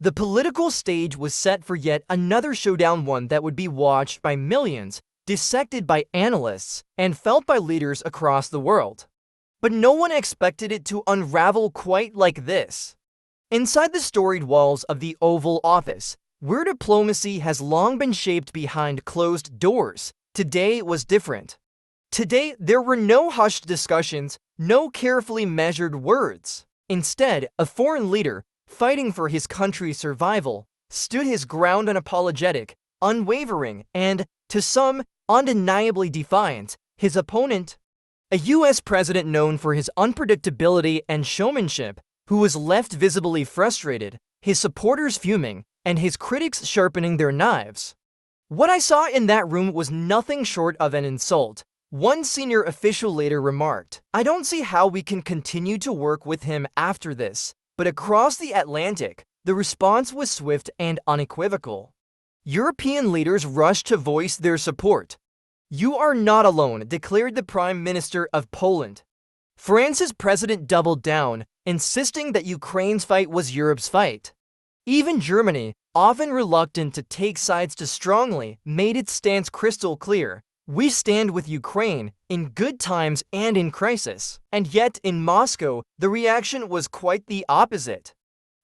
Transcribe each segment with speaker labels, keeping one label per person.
Speaker 1: The political stage was set for yet another showdown, one that would be watched by millions, dissected by analysts, and felt by leaders across the world. But no one expected it to unravel quite like this. Inside the storied walls of the Oval Office, where diplomacy has long been shaped behind closed doors, today was different. Today, there were no hushed discussions, no carefully measured words. Instead, a foreign leader, fighting for his country's survival, stood his ground unapologetic, unwavering, and, to some, undeniably defiant. His opponent, a U.S. president known for his unpredictability and showmanship, who was left visibly frustrated, his supporters fuming, and his critics sharpening their knives. What I saw in that room was nothing short of an insult. One senior official later remarked, "I don't see how we can continue to work with him after this." But across the Atlantic, the response was swift and unequivocal. European leaders rushed to voice their support. "You are not alone," declared the Prime Minister of Poland. France's president doubled down, insisting that Ukraine's fight was Europe's fight. Even Germany, often reluctant to take sides too strongly, made its stance crystal clear. "We stand with Ukraine, in good times and in crisis." And yet, in Moscow, the reaction was quite the opposite.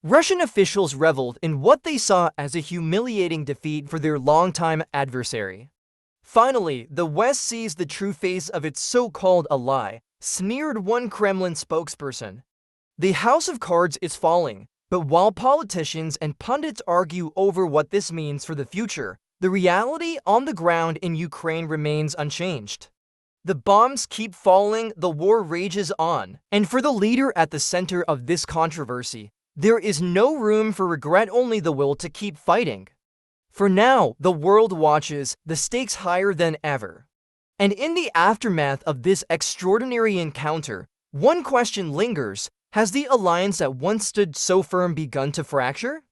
Speaker 1: Russian officials reveled in what they saw as a humiliating defeat for their longtime adversary. Finally, the West sees the true face of its so-called ally, sneered one Kremlin spokesperson. "The house of cards is falling." But while politicians and pundits argue over what this means for the future, the reality on the ground in Ukraine remains unchanged. The bombs keep falling, the war rages on, and for the leader at the center of this controversy, there is no room for regret, only the will to keep fighting. For now, the world watches, the stakes higher than ever. And in the aftermath of this extraordinary encounter, one question lingers: has the alliance that once stood so firm begun to fracture?